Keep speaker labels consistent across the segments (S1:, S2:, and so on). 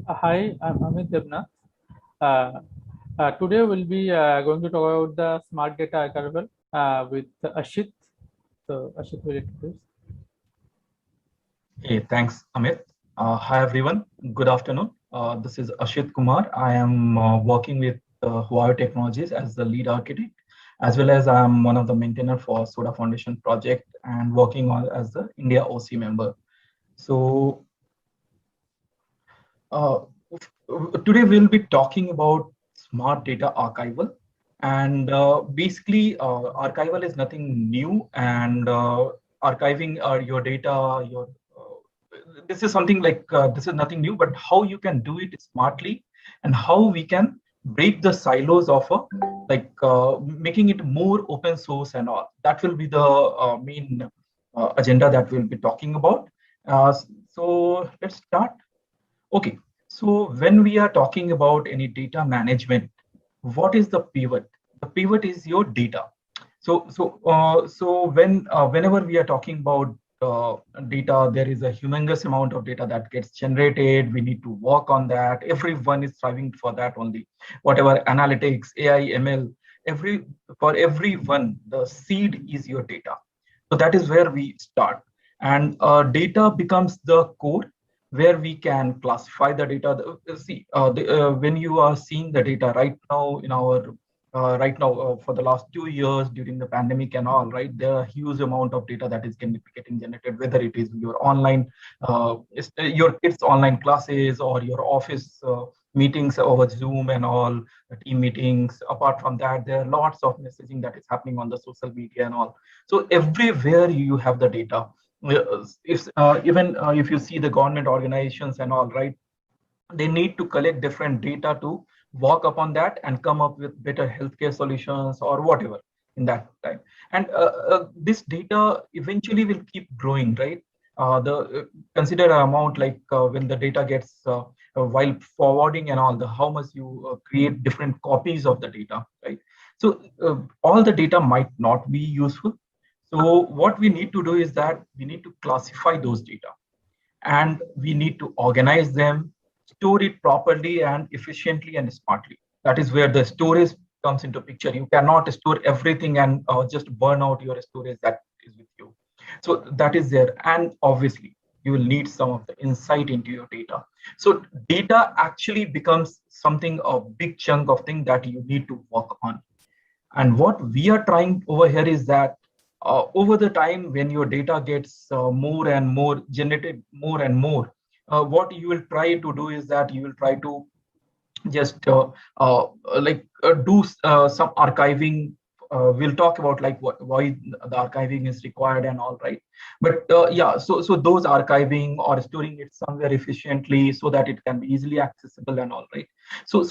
S1: Hi, I'm Amit Devnath. Uh, Today we'll be going to talk about the smart data archival with Ashit. So Ashit will introduce.
S2: Hey, thanks, Amit. Hi, everyone. Good afternoon. This is Ashit Kumar. I am working with Huawei Technologies as the lead architect, as well as I'm one of the maintainer for Soda Foundation project and working on as the India OC member. So uh, today we'll be talking about smart data archival, and basically archival is nothing new, and archiving your data, your this is something like this is nothing new, but how you can do it smartly and how we can break the silos of making it more open source and all. That will be the main agenda that we'll be talking about. So let's start. Okay, so when we are talking about any data management, what is the pivot? The pivot is your data. Whenever we are talking about data, there is a humongous amount of data that gets generated. We need to work on that. Everyone is striving for that only. Whatever analytics, AI, ML, for everyone, the seed is your data. So that is where we start, and data becomes the core where we can classify the data. When you are seeing the data right now in our for the last 2 years during the pandemic and all, right, there are huge amount of data that is getting generated, whether it is your online, your kids' online classes or your office meetings over Zoom and all, team meetings. Apart from that, there are lots of messaging that is happening on the social media and all. So everywhere you have the data. If even if you see the government organizations and all, right, they need to collect different data to work upon that and come up with better healthcare solutions or whatever in that time. And this data eventually will keep growing, right? The consider an amount like when the data gets while forwarding and all, the how much you create different copies of the data, right? So all the data might not be useful. So what we need to do is that we need to classify those data, and we need to organize them, store it properly and efficiently and smartly. That is where the storage comes into picture. You cannot store everything and just burn out your storage that is with you. So that is there, and obviously you will need some of the insight into your data. So data actually becomes something, a big chunk of thing that you need to work on. And what we are trying over here is that over the time, when your data gets more and more generated, more and more, what you will try to do is that you will try to just do some archiving. We'll talk about like why the archiving is required and all, right? But yeah, so those archiving or storing it somewhere efficiently so that it can be easily accessible and all, right? So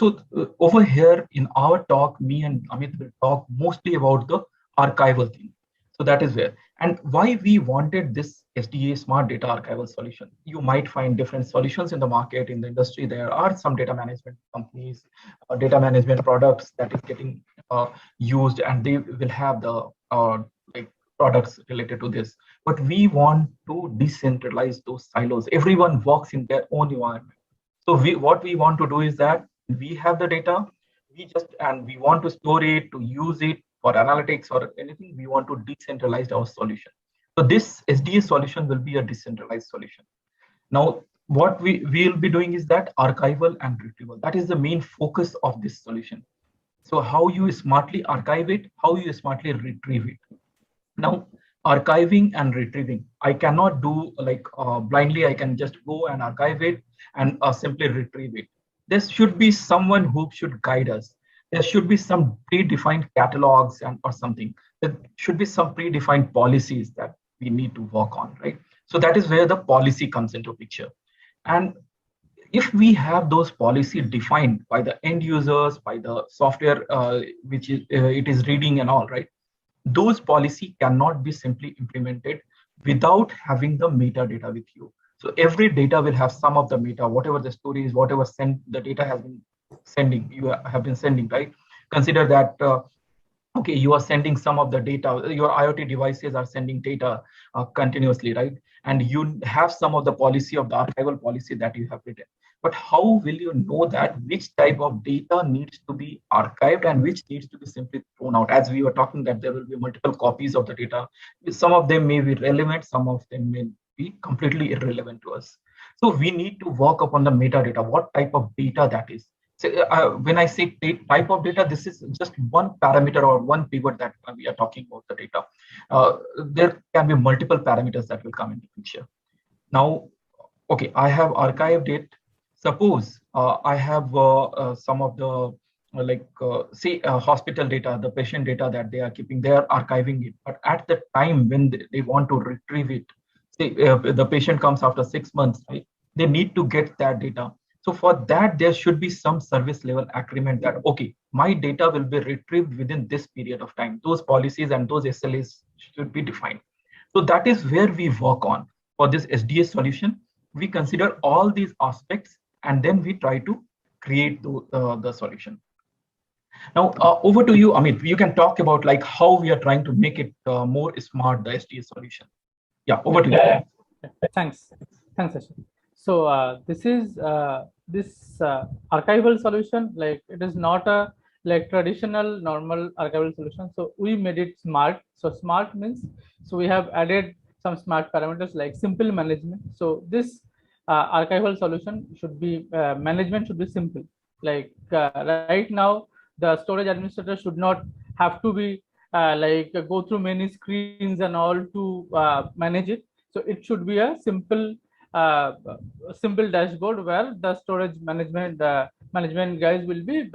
S2: over here in our talk, me and Amit will talk mostly about the archival thing. So that is where, and why we wanted this SDA Smart Data Archival solution. You might find different solutions in the market, in the industry. There are some data management companies, data management products that is getting used, and they will have the like products related to this. But we want to decentralize those silos. Everyone works in their own environment. So what we want to do is that we have the data, we want to store it, to use it for analytics or anything. We want to decentralize our solution. So this SDA solution will be a decentralized solution. Now, what we will be doing is that archival and retrieval. That is the main focus of this solution. So how you smartly archive it, how you smartly retrieve it. Now, archiving and retrieving, I cannot do like blindly. I can just go and archive it and simply retrieve it. There should be someone who should guide us. There should be some predefined catalogs and or something. There should be some predefined policies that we need to work on, right? So that is where the policy comes into picture. And if we have those policy defined by the end users, by the software which is it is reading and all, right, those policy cannot be simply implemented without having the metadata with you. So every data will have some of the meta, whatever the story is, whatever the data has been sending, you have been sending, right? Consider that okay, you are sending some of the data, your IoT devices are sending data continuously, right? And you have some of the policy of the archival policy that you have written. but how will you know that which type of data needs to be archived and which needs to be simply thrown out? As we were talking that there will be multiple copies of the data. Some of them may be relevant, some of them may be completely irrelevant to us. So we need to work upon the metadata, what type of data that is. So, when I say type of data, this is just one parameter or one pivot that we are talking about the data. There can be multiple parameters that will come into picture. Now, okay, I have archived it. Suppose I have some of the say hospital data, the patient data that they are keeping, they are archiving it. But at the time when they want to retrieve it, say the patient comes after 6 months, right? They need to get that data. So for that, there should be some service level agreement that, okay, my data will be retrieved within this period of time. Those policies and those SLAs should be defined. So that is where we work on. For this SDS solution, we consider all these aspects and then we try to create the solution. Now, over to you, Amit. You can talk about like how we are trying to make it more smart, the SDS solution. Yeah, over to you.
S1: Thanks, Ashwin. So this is this archival solution. Like it is not a like traditional normal archival solution. So we made it smart. So smart means so we have added some smart parameters like simple management. So this archival solution should be management should be simple. Like right now, the storage administrator should not have to be go through many screens and all to manage it. So it should be a simple dashboard where the storage management guys will be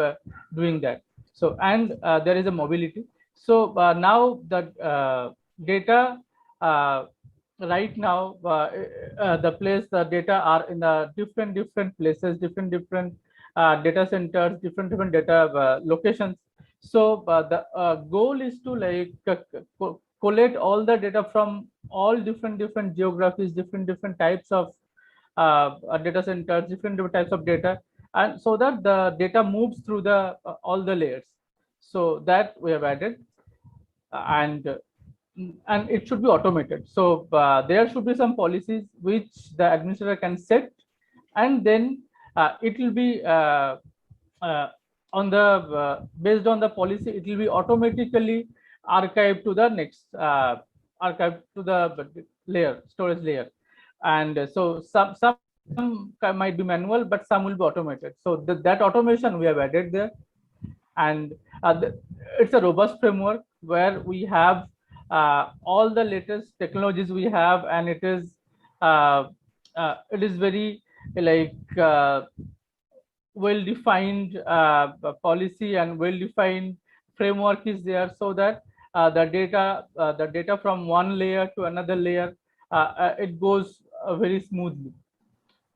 S1: doing that. So and there is a mobility. So now the data right now the data are in the different places, different data centers, different data locations. So the goal is to like collect all the data from all different geographies, different types of data centers, different types of data, and so that the data moves through the all the layers. So that we have added, and it should be automated. So there should be some policies which the administrator can set, and then it will be on the based on the policy, it will be automatically archived to the next archive to the layer, storage layer. And so some might be manual, but some will be automated. So that automation we have added there. And it's a robust framework where we have all the latest technologies we have, and it is very like well defined policy and well defined framework is there, so that the data from one layer to another layer it goes very smoothly,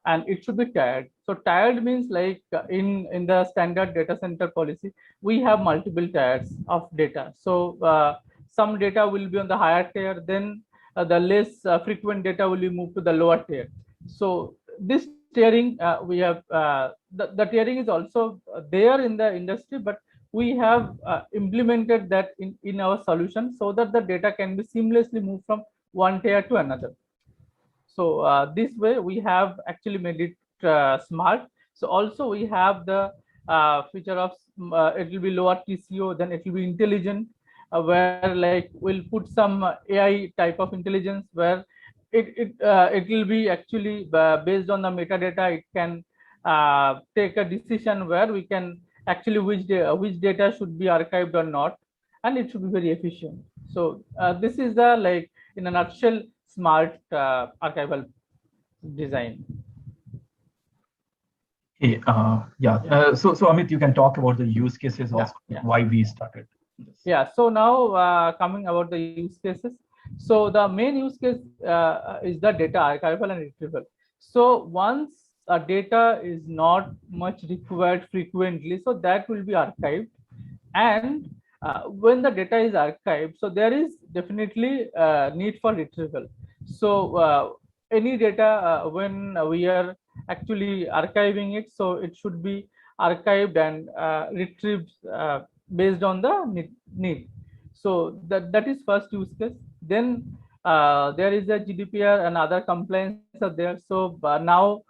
S1: and it should be tied. So tied means like in the standard data center policy, we have multiple tiers of data. So some data will be on the higher tier, then the less frequent data will be moved to the lower tier. So this tiering we have the tiering is also there in the industry, but we have implemented that in our solution so that the data can be seamlessly moved from one tier to another. So this way we have actually made it smart. So also we have the feature of it will be lower TCO, then it will be intelligent, where like we'll put some AI type of intelligence where it will be actually based on the metadata. It can take a decision where we can actually which data should be archived or not, and it should be very efficient. So this is the like in a nutshell smart archival design.
S2: Okay, so Amit, you can talk about the use cases also, why we started this.
S1: Yeah, so now coming about the use cases. So the main use case is the data archival and retrieval. So once a data is not much required frequently, so that will be archived. And when the data is archived, so there is definitely need for retrieval. So any data when we are actually archiving it, so it should be archived and retrieved based on the need. So that is first use case. Then there is a GDPR and other compliance are there. So now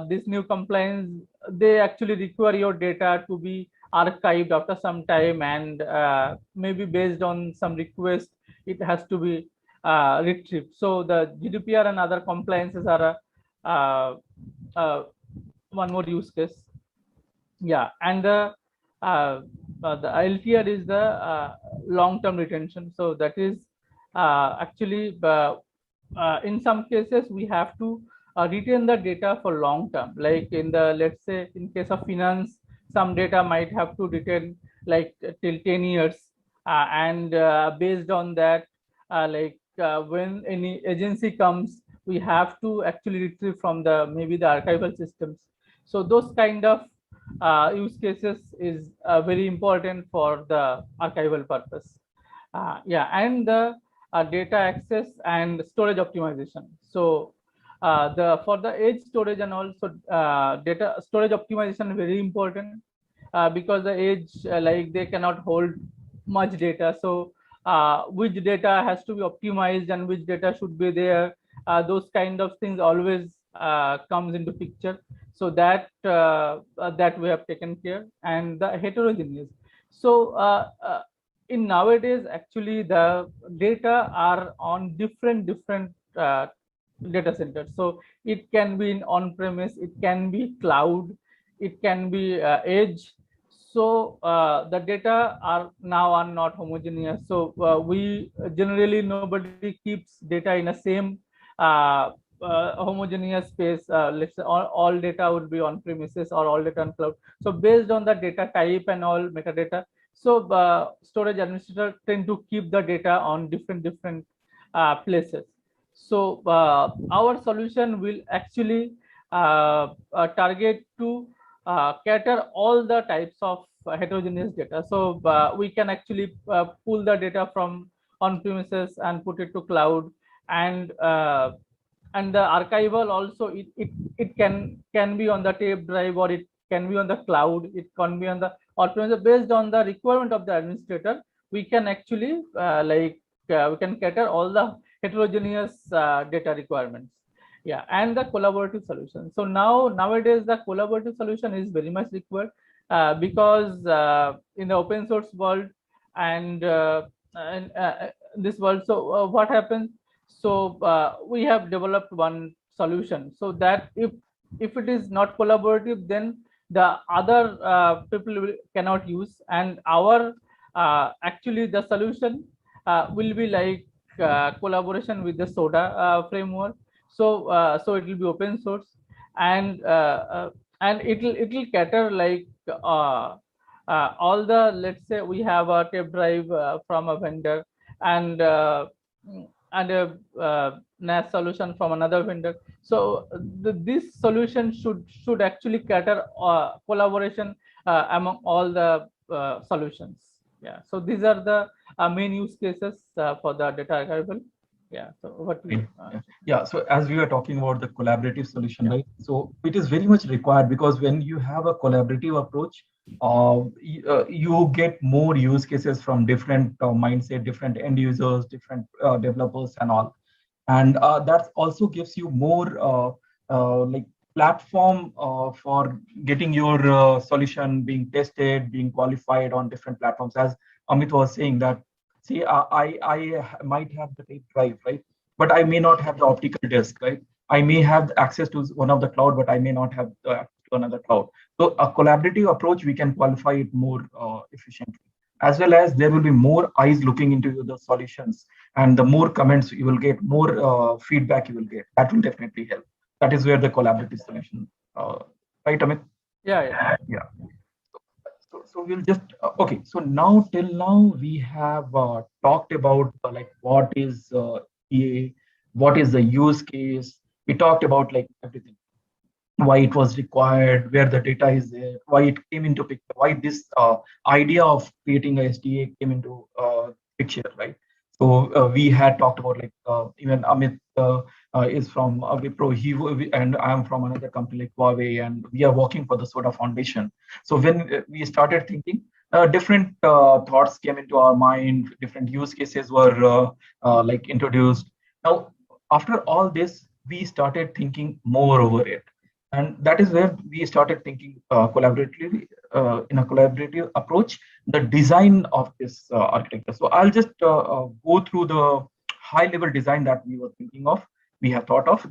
S1: this new compliance, they actually require your data to be archived after some time, and maybe based on some request, it has to be retrieved. So the GDPR and other compliances are one more use case. Yeah, and the LTR is the long-term retention. So that is actually in some cases we have to retain the data for long term. Like in the, let's say in case of finance, some data might have to retain like till 10 years, and based on that, when any agency comes, we have to actually retrieve from the maybe the archival systems. So those kind of use cases is very important for the archival purpose. Yeah, and the data access and storage optimization. So the for the edge storage and also data storage optimization is very important, because the edge like they cannot hold much data. So which data has to be optimized and which data should be there, those kind of things always comes into picture. So that that we have taken care. And the heterogeneous. So in nowadays actually the data are on different data centers. So it can be in on-premise, it can be cloud, it can be edge. So the data are now are not homogeneous. So we generally, nobody keeps data in a same homogeneous space. Let's say all data would be on premises or all data on cloud. So based on the data type and all metadata, so storage administrator tend to keep the data on different places. So our solution will actually target to cater all the types of heterogeneous data. So we can actually pull the data from on premises and put it to cloud, and the archival also, it can be on the tape drive, or it can be on the cloud, it can be on the on-premise. Based on the requirement of the administrator, we can actually we can cater all the heterogeneous data requirements. Yeah, and the collaborative solution. So nowadays the collaborative solution is very much required, because in the open source world and this world, so what happens, so we have developed one solution, so that if it is not collaborative, then the other people cannot use. And our actually the solution will be like collaboration with the SODA framework. So so it will be open source, and it will cater like all the, let's say we have a tape drive from a vendor, and a NAS solution from another vendor. So this solution should actually cater collaboration among all the solutions. Yeah, so these are the main use cases for the data archival. Yeah, so what
S2: yeah, so as we were talking about the collaborative solution,
S1: yeah,
S2: right? So it is very much required, because when you have a collaborative approach, you get more use cases from different mindset, different end users, different developers and all. And that also gives you more like platform for getting your solution being tested, being qualified on different platforms. As Amit was saying that, see, I might have the tape drive, right? But I may not have the optical disk, right? I may have access to one of the cloud, but I may not have access to another cloud. So a collaborative approach, we can qualify it more efficiently, as well as there will be more eyes looking into the solutions, and the more comments you will get, more feedback you will get. That will definitely help. That is where the collaborative solution, right, Amit?
S1: yeah.
S2: So we'll just okay. So now till now we have talked about like what is EA, what is the use case. We talked about like everything, why it was required, where the data is there, why it came into picture, why this idea of creating a SDA came into picture, right? So we had talked about like even Amit is from Wipro, and I'm from another company like Huawei, and we are working for the SODA Foundation. So when we started thinking, different thoughts came into our mind, different use cases were like introduced. Now, after all this, we started thinking more over it. And that is where we started thinking collaboratively, in a collaborative approach, the design of this architecture. So I'll just go through the high level design that we were thinking of, we have thought of.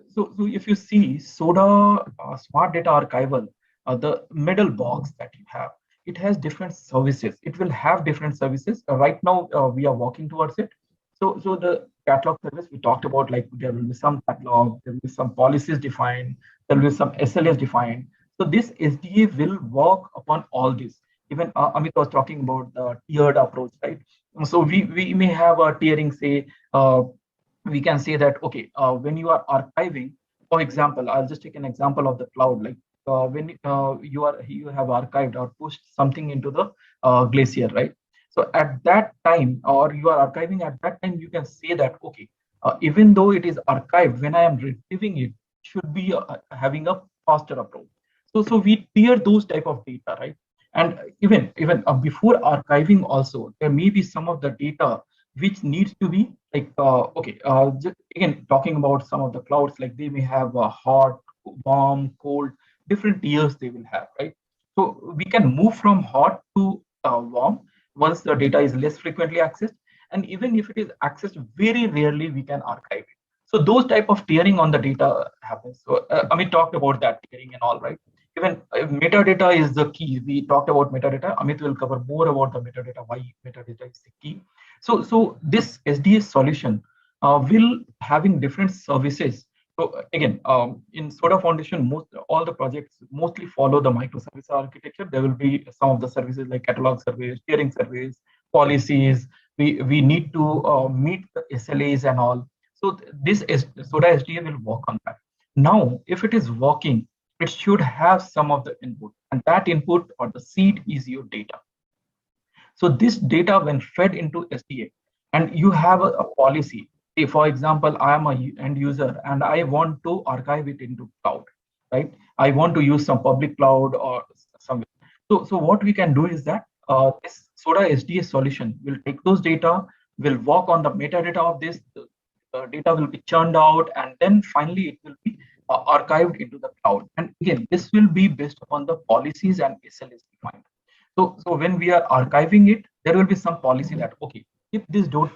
S2: So if you see SODA Smart Data Archival, the middle box that you have, it has different services. It will have different services. Right now, we are working towards it. So the catalog service we talked about, like there will be some catalog, there will be some policies defined, there will be some SLAs defined. So this SDA will work upon all this. Even Amit was talking about the tiered approach, right? So we may have a tiering, say, we can say that, okay, when you are archiving, for example, I'll just take an example of the cloud, like when you have archived or pushed something into the Glacier, right? So at that time, or you are archiving at that time, you can say that, okay, even though it is archived, when I am retrieving it, should be having a faster approach. So we tier those type of data, right? And even before archiving, also there may be some of the data which needs to be like okay. Just, again, talking about some of the clouds, like they may have hot, warm, cold, different tiers they will have, right? So we can move from hot to warm once the data is less frequently accessed, and even if it is accessed very rarely, we can archive it. So those type of tiering on the data happens. So Amit talked about that tiering and all, right? Even metadata is the key. We talked about metadata. Amit will cover more about the metadata, why metadata is the key. So this SDS solution will having different services. So again, in Soda Foundation, most all the projects mostly follow the microservice architecture. There will be some of the services like catalog surveys, tiering surveys, policies. We need to meet the SLAs and all. So this is Soda SDA will work on that. Now, if it is working, it should have some of the input, and that input or the seed is your data. So this data, when fed into SDA, and you have a policy. Say, for example, I am a end user and I want to archive it into cloud, right? I want to use some public cloud or somewhere. So what we can do is that this SODA SDA solution will take those data, will work on the metadata of this. The data will be churned out, and then finally it will be archived into the cloud. And again, this will be based upon the policies and SLAs defined. So when we are archiving it, there will be some policy that, okay, if this don't,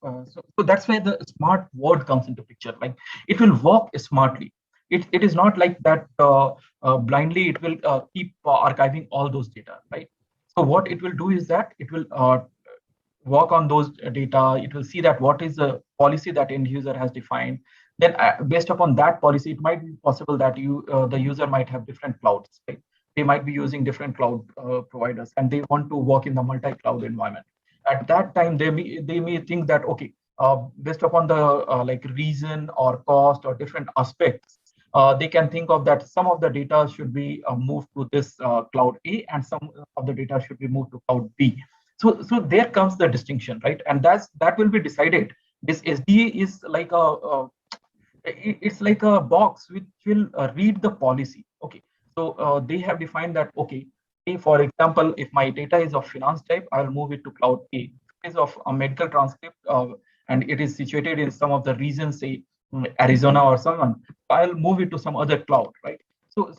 S2: so that's where the smart word comes into picture. Like it will work smartly. It is not like that blindly. It will keep archiving all those data, right? So what it will do is that it will work on those data. It will see that what is the policy that end user has defined. Then based upon that policy, it might be possible that the user might have different clouds, right? They might be using different cloud providers, and they want to work in the multi-cloud environment. At that time, they may think that, okay, based upon the like reason or cost or different aspects, they can think of that some of the data should be moved to this cloud A, and some of the data should be moved to cloud B. So there comes the distinction, right? And that will be decided. This SDA is like it's like a box which will read the policy. Okay, so they have defined that, okay, for example, if my data is of finance type, I'll move it to cloud A. If it is of a medical transcript, and it is situated in some of the regions, say Arizona or someone, I'll move it to some other cloud, right? So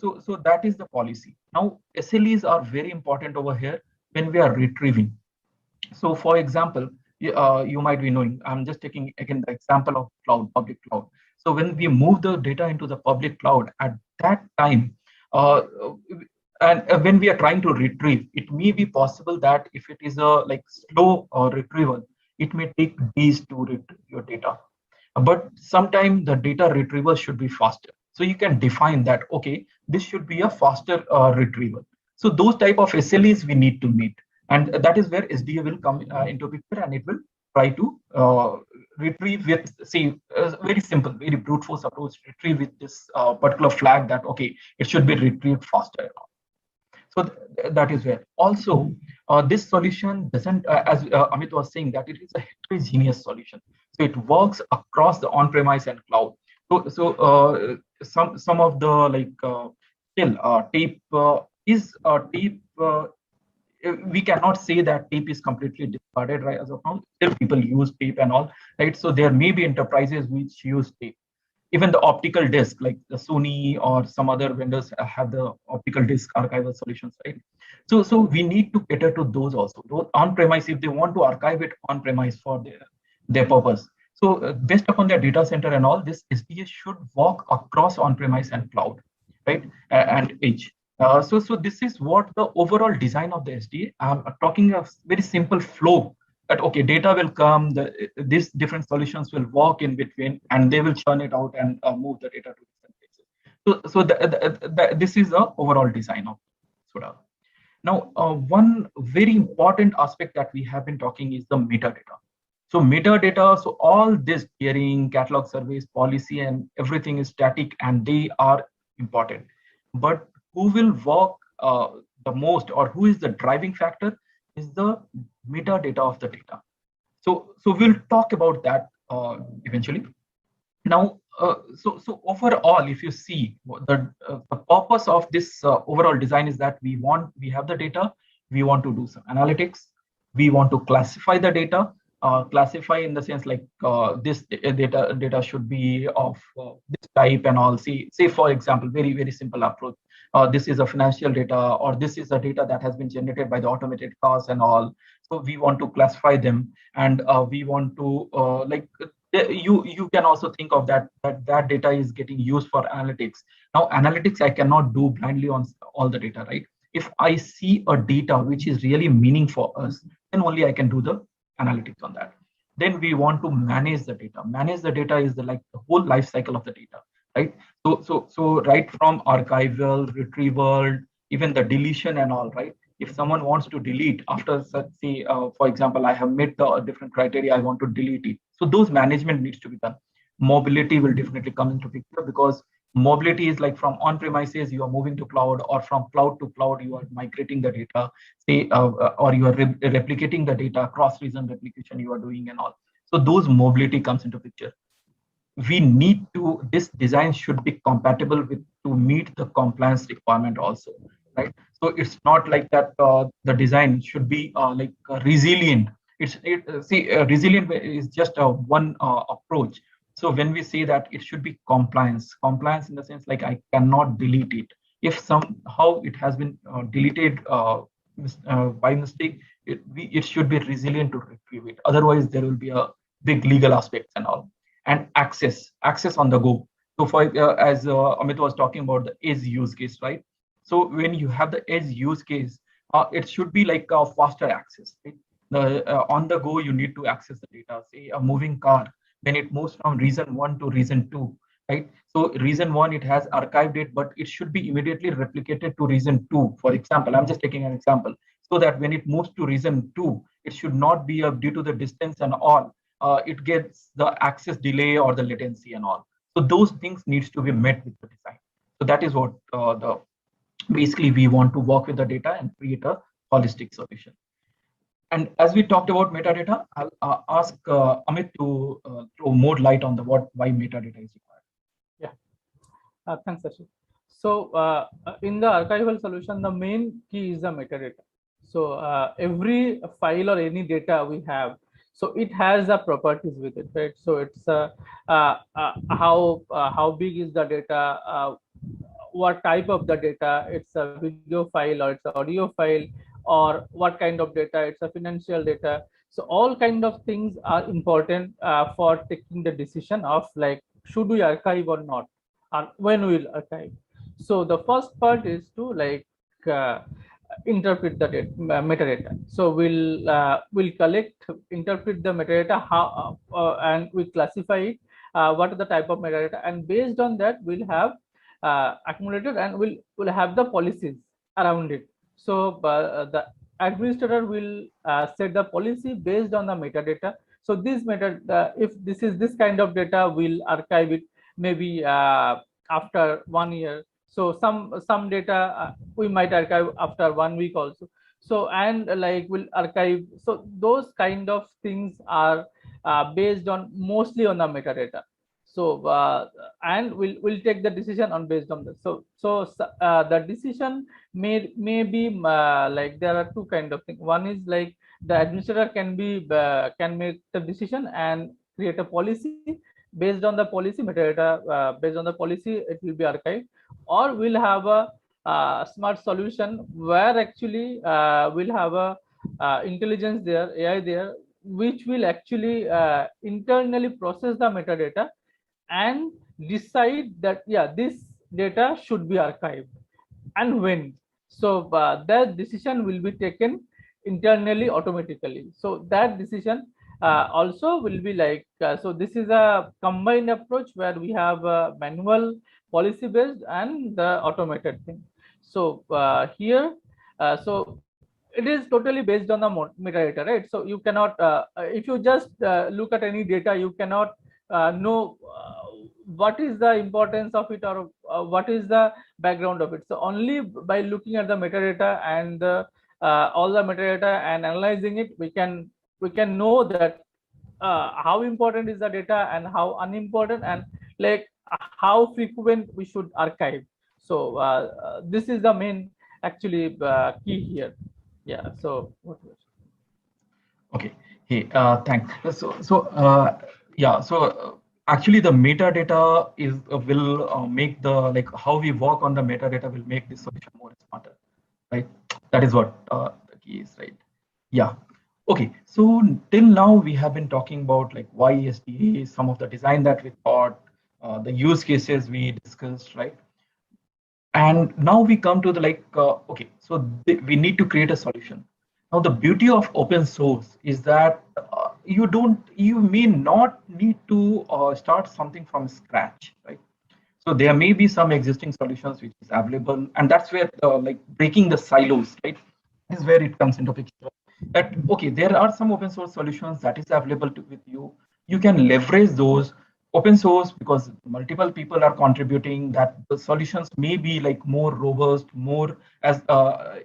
S2: that is the policy. Now SLEs are very important over here when we are retrieving. So for example, you might be knowing, I'm just taking again the example of cloud, public cloud. So when we move the data into the public cloud, at that time, uh, and when we are trying to retrieve, it may be possible that if it is a like slow retrieval, it may take days to retrieve your data. But sometimes the data retrieval should be faster. So you can define that, okay, this should be a faster retrieval. So those type of SLEs we need to meet. And that is where SDA will come into picture, and it will try to retrieve with, say, very simple, very brute force approach, retrieve with this particular flag that, okay, it should be retrieved faster. So that is where also this solution doesn't, as Amit was saying, that it is a heterogeneous solution. So it works across the on-premise and cloud. So some of the like still tape is tape. We cannot say that tape is completely discarded, right? As of now, still people use tape and all, right? So there may be enterprises which use tape. Even the optical disk, like the Sony or some other vendors have the optical disk archival solutions, right? So we need to cater to those also. Those on-premise, if they want to archive it on-premise for their purpose. So based upon their data center and all, this SDA should walk across on-premise and cloud, right? And edge. So this is what the overall design of the SDA. I'm talking a very simple flow that okay, data will come, these different solutions will walk in between, and they will churn it out and move the data to different places. So this is the overall design of Soda. Now, one very important aspect that we have been talking is the metadata. So metadata, so all this tiering, catalog service, policy, and everything is static, and they are important. But who will work the most, or who is the driving factor, is the metadata of the data. So we'll talk about that eventually. Now, so overall, if you see the purpose of this overall design is that we have the data, we want to do some analytics, we want to classify the data, classify in the sense like this data should be of this type and all. Say for example, very simple approach. This is a financial data, or this is a data that has been generated by the automated cars and all. So we want to classify them, and we want to you can also think of that data is getting used for analytics. Now analytics I cannot do blindly on all the data, right? If I see a data which is really meaning for us, then only I can do the analytics on that. Then we want to manage the data. Manage the data is the whole life cycle of the data, right? So right from archival, retrieval, even the deletion and all, right? If someone wants to delete after, say, for example, I have met the different criteria, I want to delete it. So those management needs to be done. Mobility will definitely come into picture, because mobility is like from on-premises, you are moving to cloud, or from cloud to cloud, you are migrating the data, say, or you are replicating the data, cross-region replication you are doing and all. So those mobility comes into picture. We need to, this design should be compatible with to meet the compliance requirement also, right? So it's not like that the design should be resilient. Resilient is just one approach. So when we say that it should be compliance in the sense like I cannot delete it. If somehow it has been deleted by mistake, it should be resilient to retrieve it. Otherwise, there will be a big legal aspects and all. And access on the go. So for as Amit was talking about the edge use case, right? So when you have the edge use case, it should be like a faster access. Right? On the go, you need to access the data. Say a moving car, when it moves from region 1 to region 2, right? So region 1, it has archived it, but it should be immediately replicated to region 2. For example, I'm just taking an example, so that when it moves to region 2, it should not be due to the distance and all. It gets the access delay or the latency and all. So those things needs to be met with the design. So that is what basically we want to work with the data and create a holistic solution. And as we talked about metadata, I'll ask Amit to throw more light on why metadata is required.
S1: Yeah, thanks, Ashish. So in the archival solution, the main key is the metadata. So every file or any data we have, so it has a properties with it, right? So it's how big is the data, what type of the data, it's a video file or it's an audio file, or what kind of data, it's a financial data. So all kind of things are important for taking the decision of like, should we archive or not, and when we will archive. So the first part is to like interpret the data, metadata. So we'll collect, interpret the metadata, how and we classify it, what are the type of metadata, and based on that we'll have accumulated, and we'll have the policies around it. So the administrator will set the policy based on the metadata. So this metadata, if this is this kind of data, we'll archive it maybe after 1 year. So some data we might archive after 1 week also. So and like we'll archive. So those kind of things are based on mostly on the metadata. So and we'll take the decision on based on this. So the decision may be like there are two kind of things. One is like the administrator can make the decision and create a policy. based on the policy metadata, based on the policy, it will be archived, or we'll have a smart solution where actually we'll have a intelligence there, AI there, which will actually internally process the metadata and decide that, yeah, this data should be archived and when. So that decision will be taken internally automatically. So that decision also will be like, so this is a combined approach where we have manual, policy based, and the automated thing. So here, so it is totally based on the metadata, right? So you cannot, if you just look at any data, you cannot know what is the importance of it, or what is the background of it. So only by looking at the metadata and all the metadata and analyzing it, we can know that how important is the data and how unimportant, and like how frequent we should archive. So this is the main actually key here. Yeah. So what was
S2: Okay. Hey, thanks. Yeah. Actually, the metadata is will make the like how we work on the metadata will make this solution more smarter, right? That is what the key is, right? Yeah. Okay. So till now we have been talking about like why SDA, some of the design that we thought, the use cases we discussed, right? And now we come to the like, okay, so we need to create a solution. Now the beauty of open source is that you may not need to start something from scratch, right? So there may be some existing solutions which is available, and that's where like breaking the silos, right? Is where it comes into picture. That okay, there are some open source solutions that is available with you. You can leverage those open source because multiple people are contributing. That the solutions may be like more robust, more as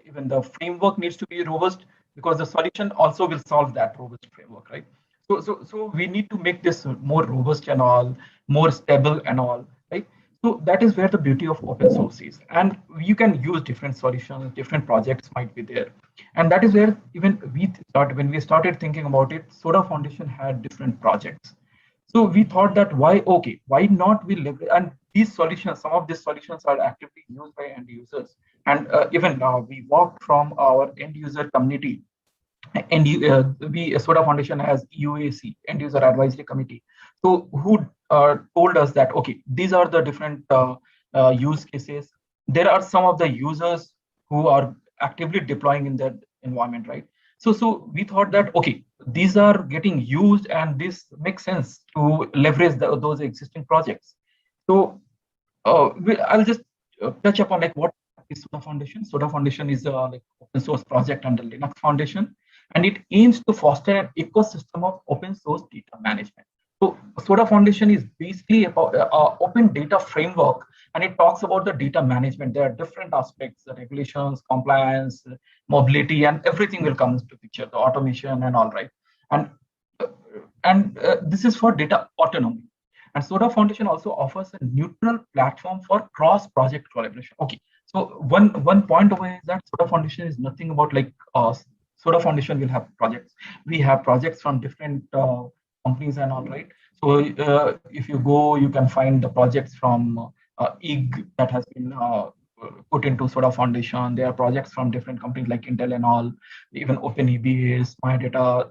S2: even the framework needs to be robust because the solution also will solve that robust framework, right? So we need to make this more robust and all, more stable and all, right? So that is where the beauty of open source is. And you can use different solutions, different projects might be there. And that is where even when we started thinking about it, Soda Foundation had different projects. So we thought that why not we leverage, and these solutions, some of these solutions are actively used by end users. And even now we work from our end user community, and we Soda Foundation has UAC, End User Advisory Committee, so who told us that okay, these are the different use cases. There are some of the users who are actively deploying in that environment, right? So we thought that okay, these are getting used, and this makes sense to leverage those existing projects. So I'll just touch upon like what is Soda Foundation. Soda Foundation is a like open source project under Linux Foundation, and it aims to foster an ecosystem of open source data management. So Soda Foundation is basically about open data framework, and it talks about the data management. There are different aspects, the regulations, compliance, mobility, and everything will come into picture, the automation and all, right? And uh, this is for data autonomy. And Soda Foundation also offers a neutral platform for cross-project collaboration. Okay, so one point over here is that Soda Foundation is nothing about like Soda Foundation will have projects. We have projects from different companies and all, right? So if you go, you can find the projects from IG that has been put into Soda Foundation. There are projects from different companies like Intel and all, even OpenEBS, MyData,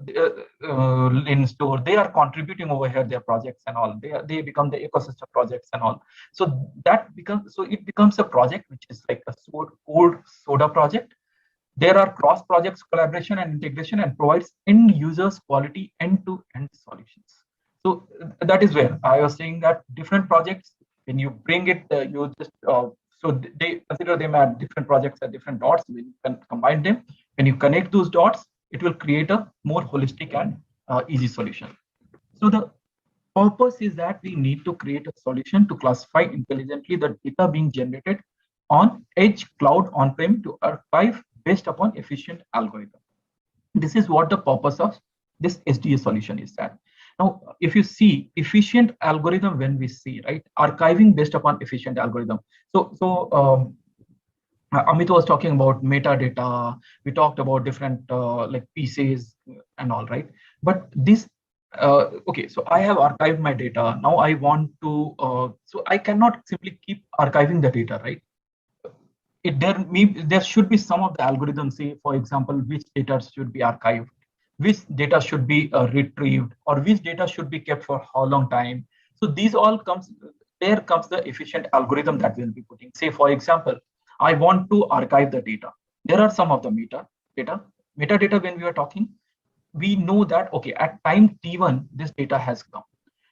S2: LinStore. They are contributing over here their projects and all. They become the ecosystem projects and all. So it becomes a project which is like a old Soda project. There are cross projects collaboration and integration, and provides end users quality end-to-end solutions. So that is where I was saying that different projects, when you bring it, you just so they consider them as different projects at different dots. When you can combine them, when you connect those dots, it will create a more holistic and easy solution. So the purpose is that we need to create a solution to classify intelligently the data being generated on edge, cloud, on-prem to archive based upon efficient algorithm. This is what the purpose of this SDA solution is. That now, if you see efficient algorithm, when we see right archiving based upon efficient algorithm. Amit was talking about metadata. We talked about different like pieces and all, right? But this Okay, so I have archived my data. Now I want to, so I cannot simply keep archiving the data, right? There should be some of the algorithms, say, for example, which data should be archived, which data should be retrieved, or which data should be kept for how long time. So these all comes, there comes the efficient algorithm that we'll be putting. Say, for example, I want to archive the data. There are some of the metadata when we are talking. We know that, okay, at time t1, this data has come.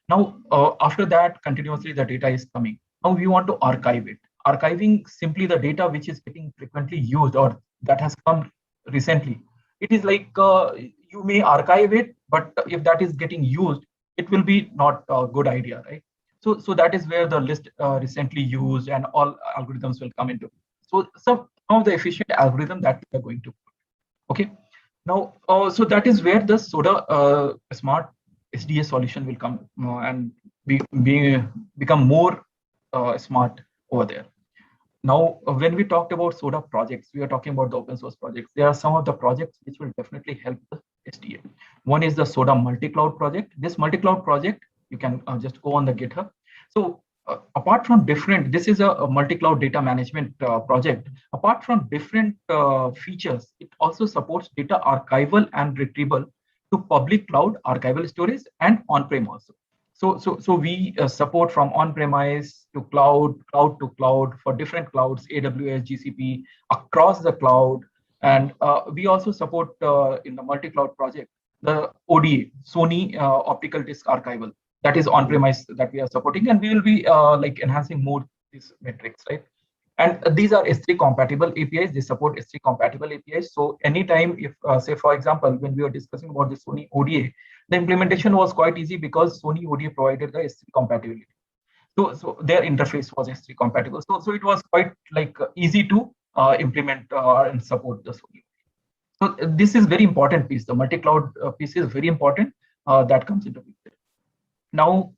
S2: Now, after that, continuously the data is coming. Now we want to archive it. Archiving simply the data which is getting frequently used or that has come recently. It is like you may archive it, but if that is getting used, it will be not a good idea, right? So that is where the list recently used and all algorithms will come into. So some of the efficient algorithm that we are going to put. Okay. Now, so that is where the SODA smart SDA solution will come and become more smart over there. Now, when we talked about SODA projects, we are talking about the open source projects. There are some of the projects which will definitely help the SDA. One is the SODA multi-cloud project. This multi-cloud project, you can just go on the GitHub. So apart from different, this is a multi-cloud data management project. Apart from different features, it also supports data archival and retrieval to public cloud archival storage and on-prem also. So we support from on-premise to cloud, cloud to cloud for different clouds, AWS, GCP, across the cloud. And we also support in the multi-cloud project, the ODA, Sony Optical Disk Archival, that is on-premise that we are supporting. And we will be like enhancing more these metrics, right? And these are S3 compatible APIs. They support S3 compatible APIs. So anytime, if say for example, when we were discussing about the Sony ODA, the implementation was quite easy because Sony ODA provided the S3 compatibility. So their interface was S3 compatible. So it was quite like easy to implement and support the Sony. So this is very important piece. The multi-cloud piece is very important. That comes into picture. Now,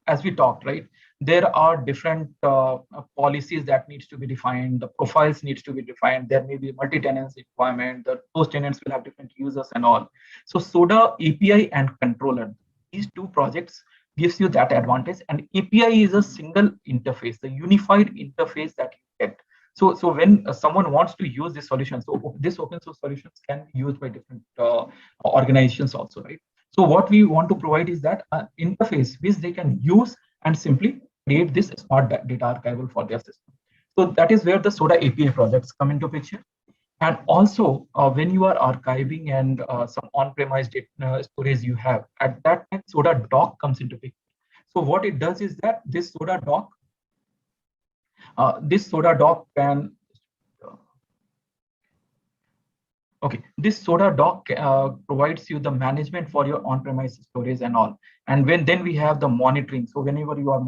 S2: as we talked, right, there are different policies that needs to be defined. The profiles needs to be defined. There may be multi-tenancy requirement. Those tenants will have different users and all. So SODA API and controller, these two projects gives you that advantage. And API is a single interface, the unified interface that you get. So when someone wants to use this solution, so this open source solutions can be used by different organizations also, right? So what we want to provide is that interface which they can use and simply create this smart data archival for their system. So that is where the SODA API projects come into picture. And also, when you are archiving and some on-premise data storage you have, at that time, SODA doc comes into picture. So what it does is that this SODA doc can okay, this SODA doc provides you the management for your on-premise storage and all. And then we have the monitoring. So whenever you are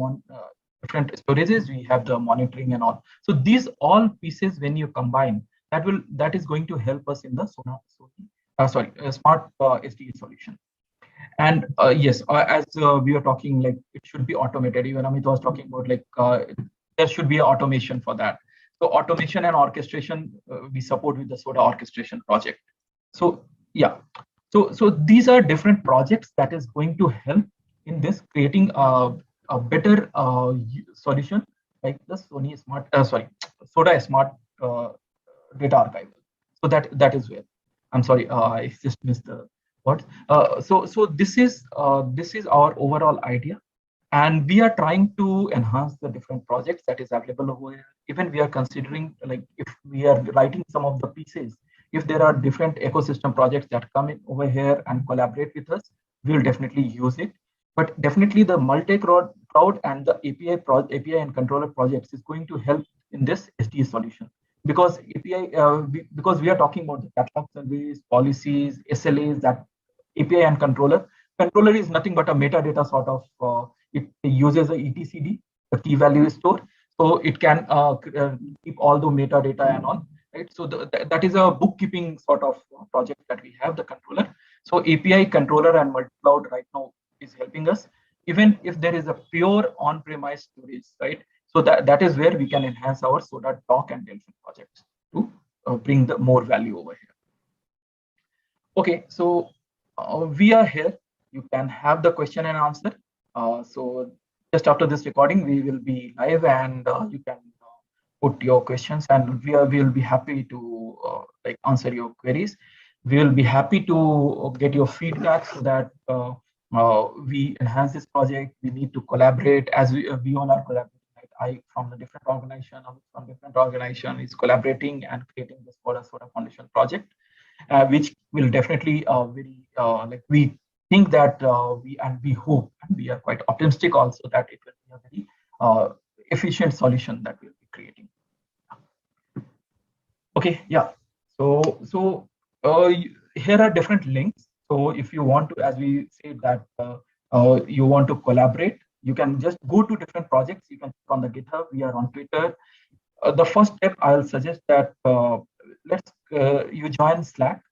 S2: different storages, we have the monitoring and all. So these all pieces, when you combine, that is going to help us in the smart SDA solution. And yes, as we were talking, like it should be automated. Even Amit was talking about like there should be automation for that. So automation and orchestration we support with the SODA orchestration project. So yeah, so these are different projects that is going to help in this creating a better solution like the SODA smart data archive. So that is where I'm sorry, I just missed the words. So this is our overall idea. And we are trying to enhance the different projects that is available over here. Even we are considering, like, if we are writing some of the pieces, if there are different ecosystem projects that come in over here and collaborate with us, we will definitely use it. But definitely the multi-cloud and the API and controller projects is going to help in this SDA solution. Because API, because we are talking about the catalog service, policies, SLAs, that API and controller. Controller is nothing but a metadata sort of. It uses a etcd, the key value store, so it can keep all the metadata and all, right? So that is a bookkeeping sort of project that we have, the controller. So API, controller, and multi-cloud right now is helping us, even if there is a pure on-premise storage, right? So that is where we can enhance our SODA doc and Delphin projects to bring the more value over here. Okay, so we are here you can have the question and answer. So just after this recording, we will be live, and you can put your questions, and we will be happy to like answer your queries. We will be happy to get your feedback so that we enhance this project. We need to collaborate as we all are collaborating. Right? I from the different organization, from different organization is collaborating and creating this Soda Foundation project, which will definitely like we think that we hope, and we are quite optimistic also, that it will be a very efficient solution that we'll be creating. Okay, yeah. So here are different links. So if you want to, as we said that you want to collaborate, you can just go to different projects. You can click on the GitHub. We are on Twitter. The first step, I'll suggest that let's you join Slack.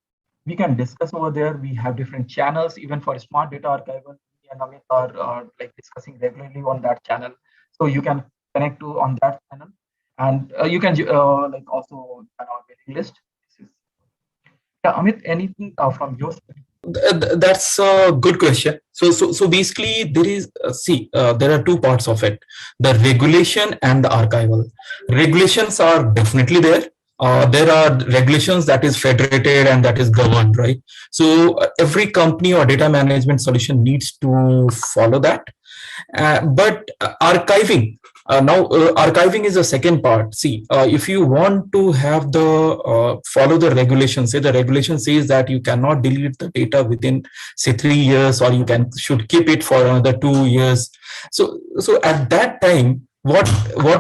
S2: We can discuss over there. We have different channels, even for smart data archival. Me and Amit are like discussing regularly on that channel. So you can connect to on that channel, and you can like also on our mailing list. Yeah, Amit, anything from your side?
S3: That's a good question. So basically, there is there are two parts of it: the regulation and the archival. Regulations are definitely there. There are regulations that is federated and that is governed, right? So every company or data management solution needs to follow that. But archiving, archiving is the second part. See, if you want to have the follow the regulation, say the regulation says that you cannot delete the data within say 3 years, or you should keep it for another 2 years. So at that time, what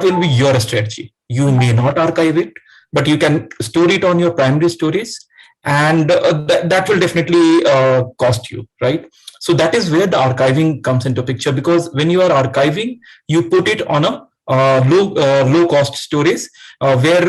S3: will be your strategy? You may not archive it, but you can store it on your primary storage, and that will definitely cost you, right? So that is where the archiving comes into picture, because when you are archiving, you put it on a low cost storage where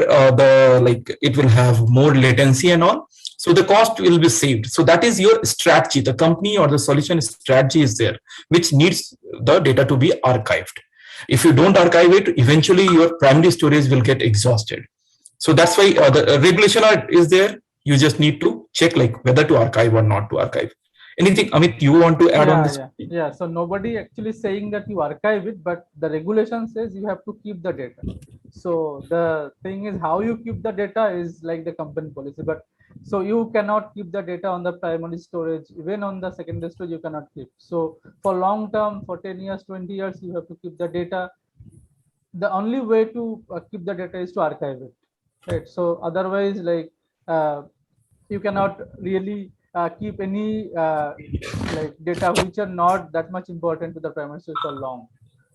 S3: it will have more latency and all. So the cost will be saved. So that is your strategy. The company or the solution strategy is there, which needs the data to be archived. If you don't archive it, eventually your primary storage will get exhausted. So that's why the regulation is there. You just need to check like whether to archive or not to archive. Anything, Amit, you want to add on this?
S1: Yeah. So nobody actually saying that you archive it, but the regulation says you have to keep the data. So the thing is, how you keep the data is like the company policy. But so you cannot keep the data on the primary storage, even on the secondary storage you cannot keep. So for long term, for 10 years, 20 years, you have to keep the data. The only way to keep the data is to archive it, right? So otherwise, like you cannot really keep any like data which are not that much important to the primary source for long.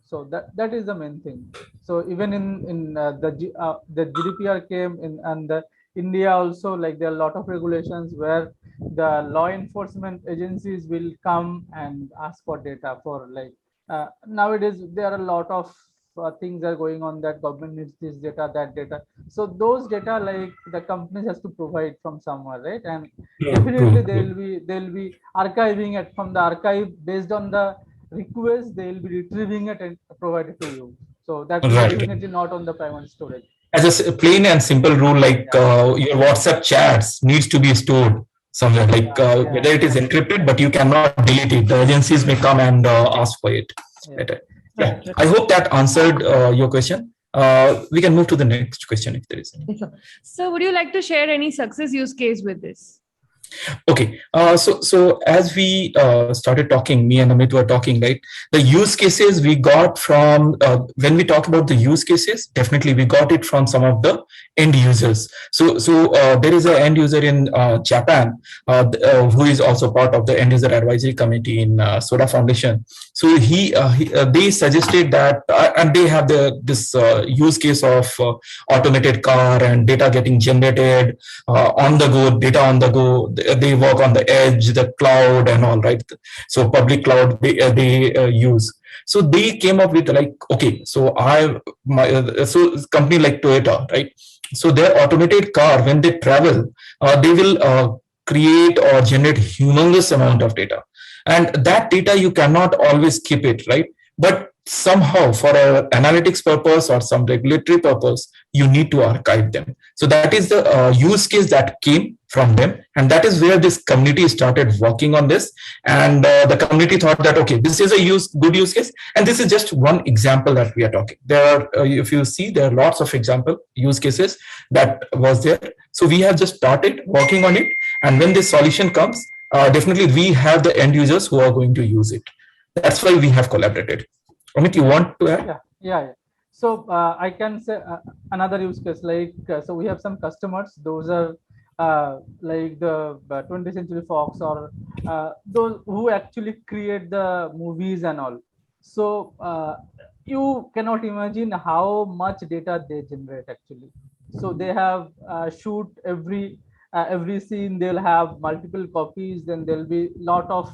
S1: So that is the main thing. So even in the GDPR came in, and the India also, like there are a lot of regulations where the law enforcement agencies will come and ask for data for like nowadays there are a lot of things are going on that government needs this data, that data. So those data like the companies has to provide from somewhere, right? And definitely they'll be archiving it from the archive based on the request. They'll be retrieving it and provide it to you. So that will be definitely not on the primary storage.
S3: As a plain and simple rule, like your WhatsApp chats needs to be stored somewhere, like whether it is encrypted, but you cannot delete it. The agencies may come and ask for it. Yeah, I hope that answered your question. We can move to the next question if there is any.
S4: So would you like to share any success use case with this?
S3: Okay, so as we started talking, me and Amit were talking, right? The use cases we got from, when we talk about the use cases, definitely we got it from some of the end users. So there is an end user in Japan who is also part of the end user advisory committee in Soda Foundation. So they suggested that, and they have this use case of automated car and data getting generated on the go, data on the go. They work on the edge, the cloud and all, right? So public cloud they use. So they came up with like, okay, so company like Toyota, right? So their automated car, when they travel, they will create or generate humongous amount of data. And that data, you cannot always keep it, right? But somehow for an analytics purpose or some regulatory purpose, you need to archive them. So that is the use case that came from them, and that is where this community started working on this. And the community thought that, okay, this is a good use case, and this is just one example that we are talking. There are, if you see, there are lots of example use cases that was there. So we have just started working on it, and when this solution comes, definitely we have the end users who are going to use it. That's why we have collaborated. Amit, you want to add?
S1: Yeah. So I can say another use case, like so we have some customers. Those are like the 20th Century Fox, or those who actually create the movies and all. So you cannot imagine how much data they generate actually. So they have shoot every scene. They'll have multiple copies. Then there'll be lot of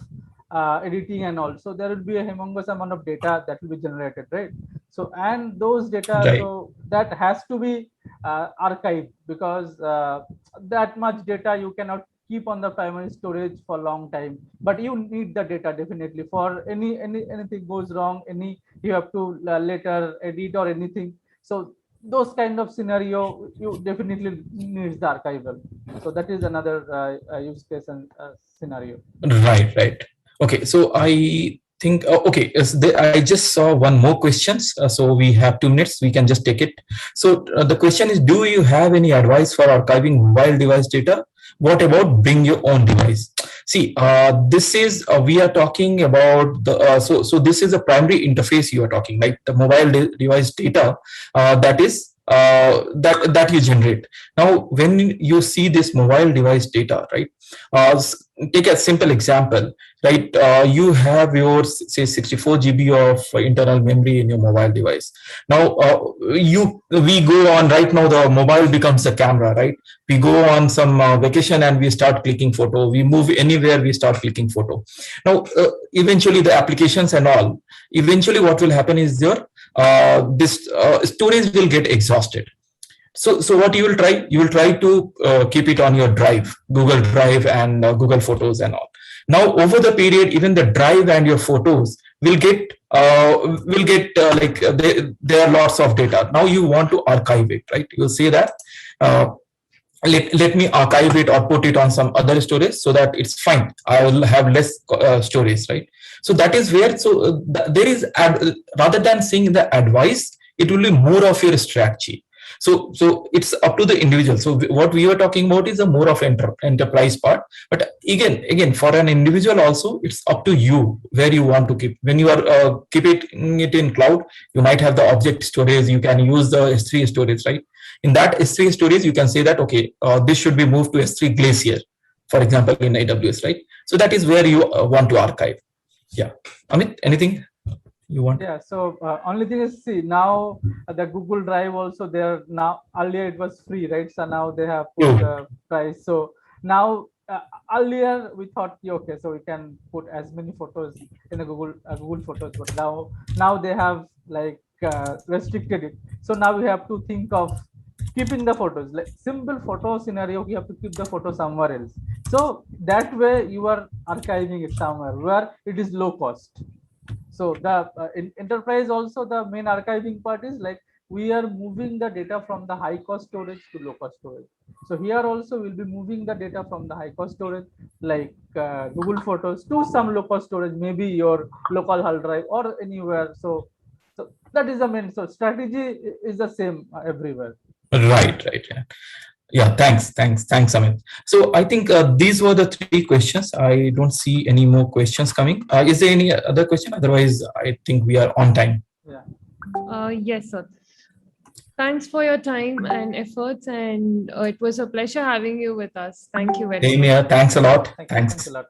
S1: editing and all. So there will be a humongous amount of data that will be generated, right? So and those data,
S3: Right.
S1: so that has to be archived, because that much data you cannot keep on the primary storage for a long time. But you need the data definitely for anything goes wrong, you have to later edit or anything. So those kind of scenario, you definitely needs the archival. So that is another use case and scenario.
S3: Right. Okay, so I think, okay, I just saw one more questions. So we have 2 minutes, we can just take it. So the question is, do you have any advice for archiving mobile device data? What about bring your own device? See, this is, we are talking about the, so this is a primary interface you are talking, like the mobile device data that is, that you generate. Now, when you see this mobile device data, right? Take a simple example, right? You have your, say, 64 GB of internal memory in your mobile device. Now, we go on, right now the mobile becomes a camera, right? We go on some vacation and we start clicking photo. We move anywhere, we start clicking photo. Now, eventually the applications and all, eventually what will happen is this storage will get exhausted. So what you will try? You will try to keep it on your drive, Google Drive and Google Photos and all. Now, over the period, even the drive and your photos will get like there are lots of data. Now you want to archive it, right? You'll say that let me archive it or put it on some other storage so that it's fine. I will have less storage, right? So that is where, so there is, rather than saying the advice, it will be more of your strategy. So it's up to the individual. So what we were talking about is a more of enterprise part. But again, for an individual also, it's up to you where you want to keep. When you are keeping it in cloud, you might have the object storage. You can use the S3 storage, right? In that S3 storage, you can say that, okay, this should be moved to S3 Glacier, for example, in AWS, right? So that is where you want to archive. Yeah. Amit, anything you want?
S1: Yeah, so only thing is, see, now the Google Drive also there. Now earlier it was free, right? So now they have put the price. So now earlier we thought, okay, so we can put as many photos in the Google Photos, but now they have like restricted it. So now we have to think of keeping the photos, like simple photo scenario. You have to keep the photo somewhere else. So that way you are archiving it somewhere where it is low cost. So the in enterprise also, the main archiving part is like we are moving the data from the high cost storage to low cost storage. So here also we'll be moving the data from the high cost storage like Google Photos to some low cost storage, maybe your local hard drive or anywhere. So that is the main. So strategy is the same everywhere.
S3: Right. Yeah, thanks, Amit. So I think these were the 3 questions. I don't see any more questions coming. Is there any other question? Otherwise, I think we are on time.
S1: Yeah.
S4: Yes, sir. Thanks for your time and efforts, and it was a pleasure having you with us. Thank you very much.
S3: Thanks a lot.
S1: Thanks a lot.